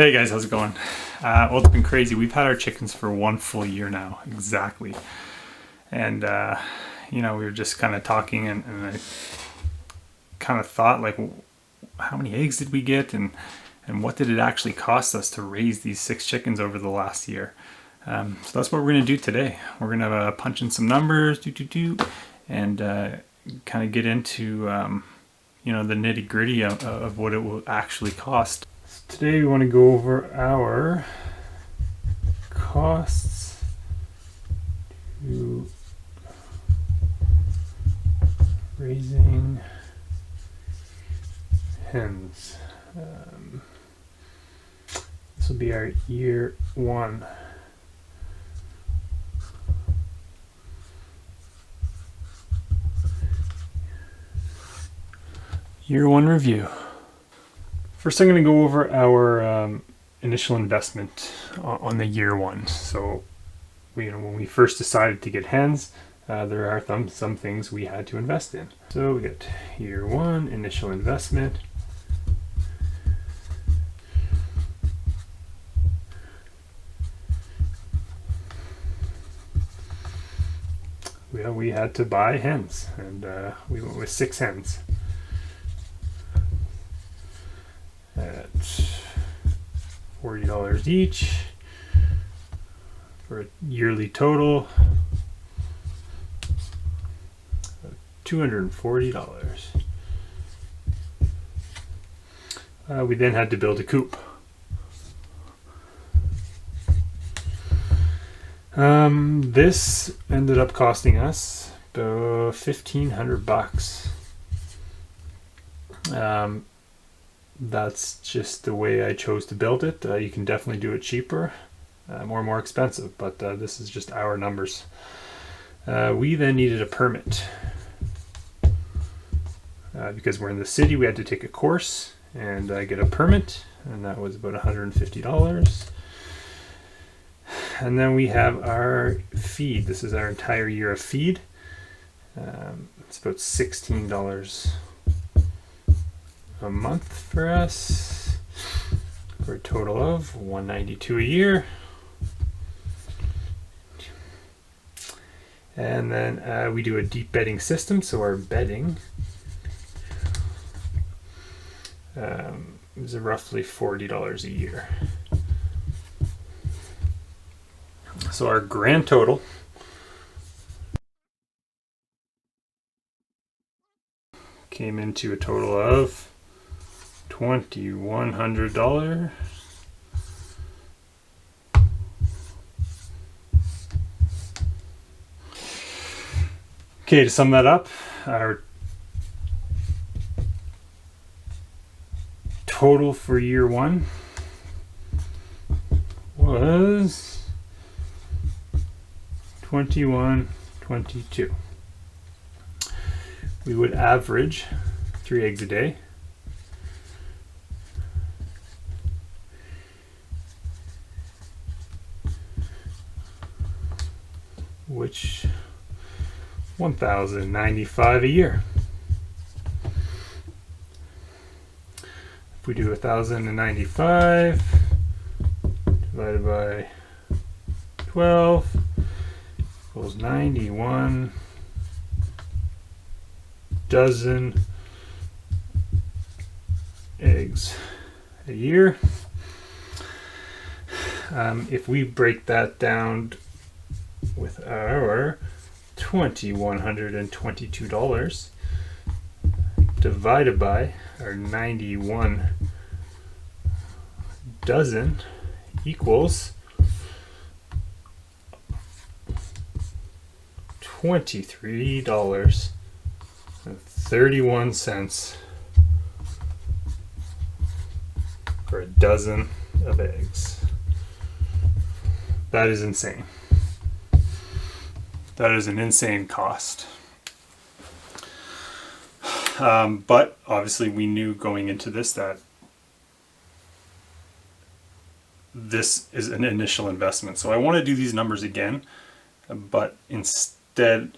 Hey guys, how's it going? Well, it's been crazy. We've had our chickens for 1 full year now, exactly. And, we were just kind of talking, and I kind of thought, like, how many eggs did we get, and what did it actually cost us to raise these 6 chickens over the last year? So that's what we're going to do today. We're going to punch in some numbers, and kind of get into, the nitty gritty of what it will actually cost. Today we want to go over our costs to raising hens. This will be our year one. Year one review. First, I'm going to go over our initial investment on the year one. So, when we first decided to get hens, there are some things we had to invest in. So we got year one, initial investment. We had to buy hens, and we went with 6 hens. At $40 each for a yearly total of $240. We then had to build a coop. This ended up costing us about $1,500. That's just the way I chose to build it. You can definitely do it cheaper, more expensive, but this is just our numbers. We then needed a permit. Because we're in the city, we had to take a course and get a permit, and that was about $150. And then we have our feed. This is our entire year of feed. It's about $16 a month for us, for a total of $192 a year. And then we do a deep bedding system, so our bedding is roughly $40 a year. So our grand total came into a total of $2,100. Okay, to sum that up, our total for year one was $2,122. We would average 3 eggs a day. Which $1,095 a year. If we do 1,095 divided by 12 equals 91 dozen eggs a year. If we break that down with our $2,122 divided by our 91 dozen equals $23.31 for a dozen of eggs. That is insane. That is an insane cost. But obviously we knew going into this that this is an initial investment. So I want to do these numbers again, but instead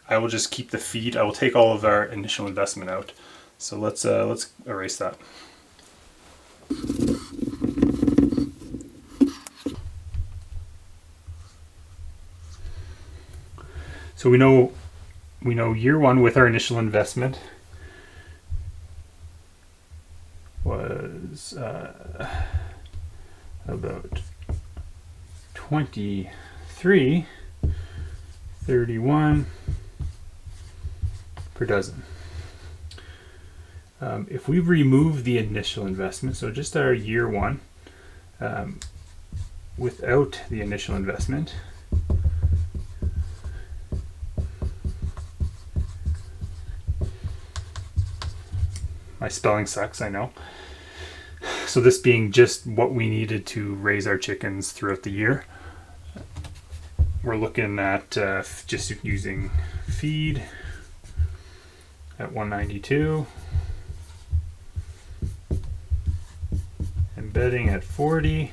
I will just keep the feed. I will take all of our initial investment out. So let's erase that. So we know year one with our initial investment was about 23.31 per dozen. If we remove the initial investment, so just our year one, without the initial investment, my spelling sucks, I know. So this being just what we needed to raise our chickens throughout the year, we're looking at just using feed at 192, and bedding at 40,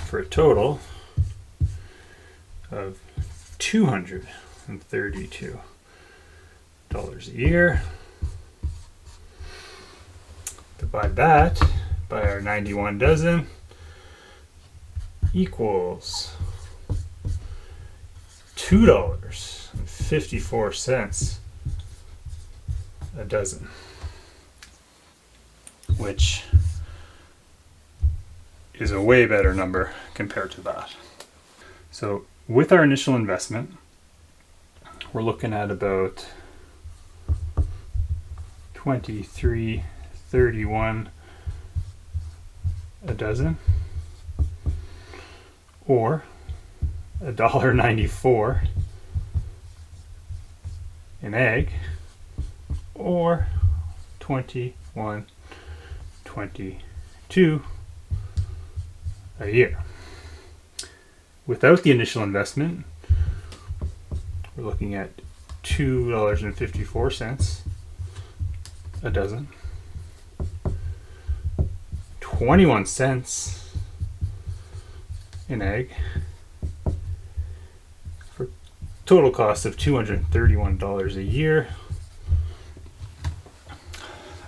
for a total of $232 a year. Divide that by our 91 dozen equals $2.54 a dozen, which is a way better number compared to that. So with our initial investment, we're looking at about $23.31 a dozen, or $1.94 an egg, or $21.22 a year. Without the initial investment, we're looking at $2.54 a dozen, 21 cents an egg, for total cost of $231 a year.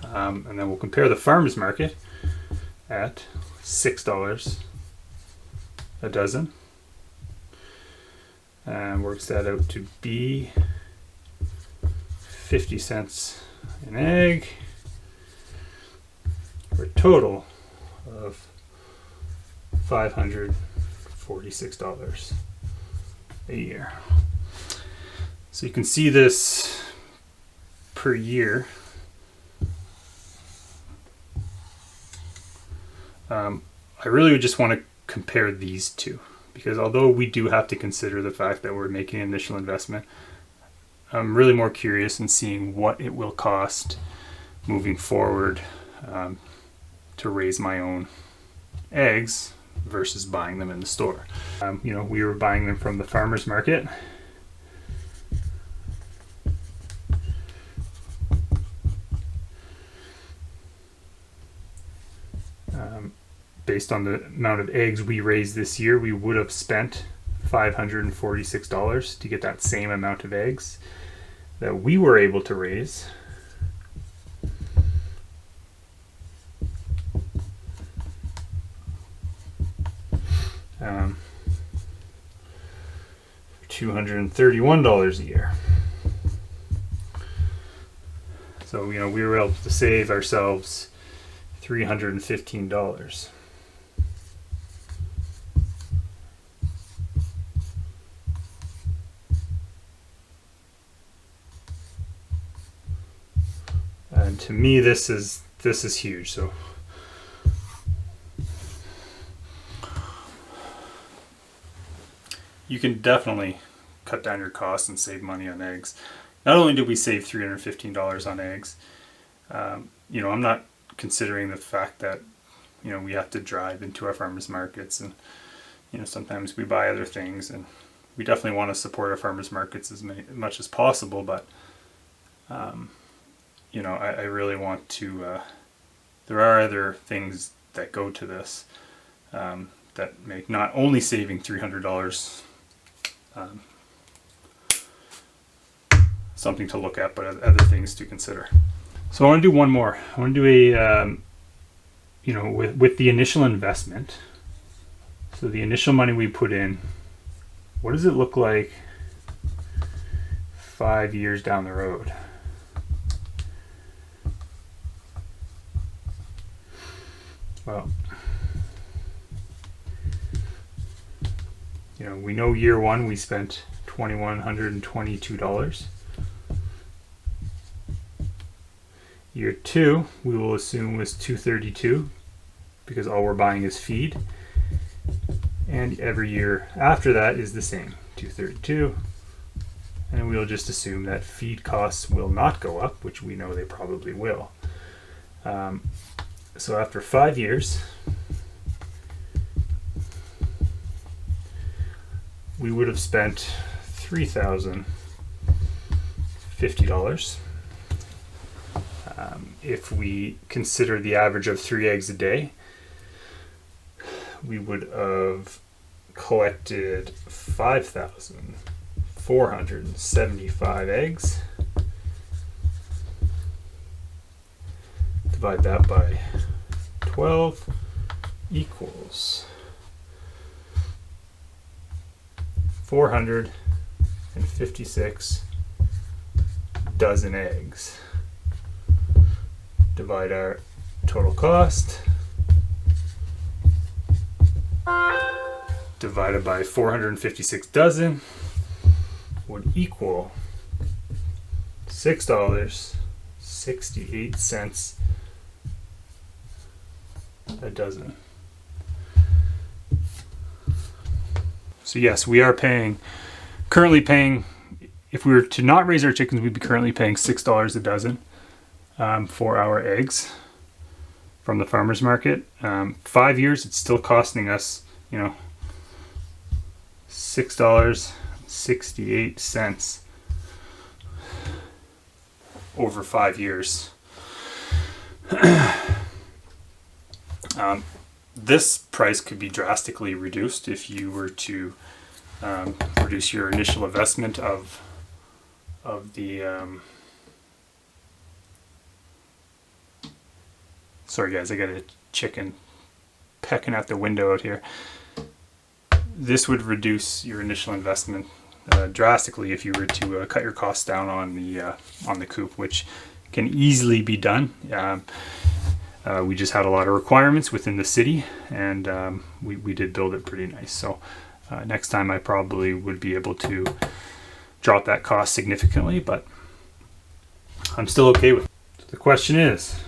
And then we'll compare the farmers market at $6 a dozen, and works that out to be 50 cents an egg, for a total of $546 a year. So you can see this per year. I really would just want to compare these two, because although we do have to consider the fact that we're making an initial investment, I'm really more curious in seeing what it will cost moving forward to raise my own eggs versus buying them in the store. We were buying them from the farmers market. Based on the amount of eggs we raised this year, we would have spent $546 to get that same amount of eggs that we were able to raise. $231 a year. So, we were able to save ourselves $315. And to me, this is huge. So you can definitely cut down your costs and save money on eggs. Not only did we save $315 on eggs, I'm not considering the fact that we have to drive into our farmers markets, and sometimes we buy other things, and we definitely want to support our farmers markets as much as possible, but I really want to there are other things that go to this that make not only saving $300 something to look at, but other things to consider. So I want to do one more. I want to do a with the initial investment. So So the initial money we put in, what does it look like 5 years down the road? Well, you know, we know year one we spent $2,122. Year two, we will assume was $232 because all we're buying is feed. And every year after that is the same, $232. And we'll just assume that feed costs will not go up, which we know they probably will. So after 5 years, we would have spent $3,050. If we consider the average of 3 eggs a day, we would have collected 5,475 eggs. Divide that by 12 equals 456 dozen eggs. Divide our total cost divided by 456 dozen would equal $6.68 a dozen. So yes, we are currently paying, if we were to not raise our chickens, we'd be currently paying $6 a dozen for our eggs from the farmer's market. 5 years, it's still costing us, you know, $6.68 over 5 years. This price could be drastically reduced if you were to reduce your initial investment of the sorry guys, I got a chicken pecking out the window out here. This would reduce your initial investment drastically if you were to cut your costs down on the coop, which can easily be done. We just had a lot of requirements within the city, and we did build it pretty nice. So next time I probably would be able to drop that cost significantly, but I'm still okay with it. So the question is,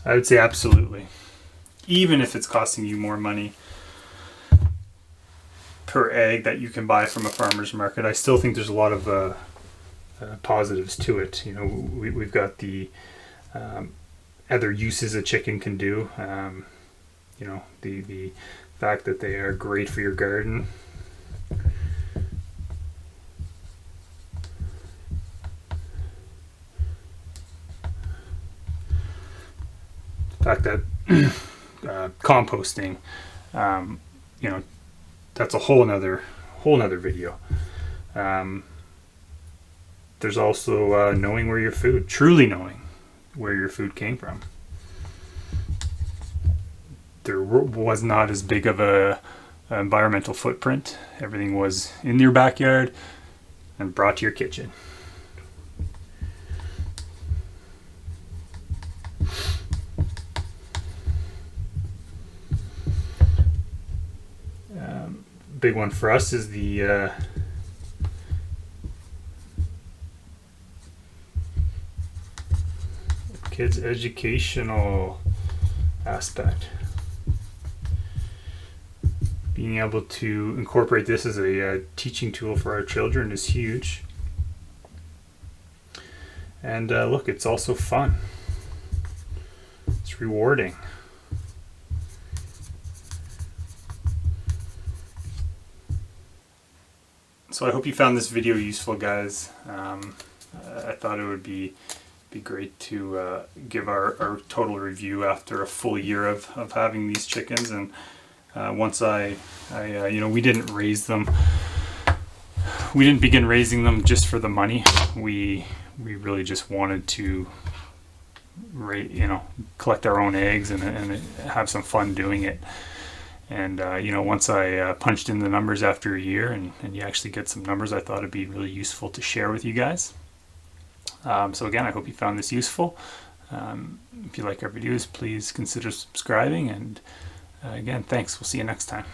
I would say absolutely. Even if it's costing you more money per egg that you can buy from a farmer's market, I still think there's a lot of positives to it. You know, we've got the other uses a chicken can do. You know, the fact that they are great for your garden. The fact that composting, you know, that's a whole nother video. There's also knowing where your food, truly knowing where your food came from. There was not as big of a environmental footprint. Everything was in your backyard and brought to your kitchen. Big one for us is the kids' educational aspect. Being able to incorporate this as a teaching tool for our children is huge. And look, it's also fun. It's rewarding. So I hope you found this video useful, guys. I thought it would be great to give our total review after a full year of having these chickens. And once I we didn't raise them. We didn't begin raising them just for the money. We really just wanted to collect our own eggs and have some fun doing it. And once I punched in the numbers after a year and you actually get some numbers, I thought it'd be really useful to share with you guys. So again, I hope you found this useful. If you like our videos, please consider subscribing. And again, thanks. We'll see you next time.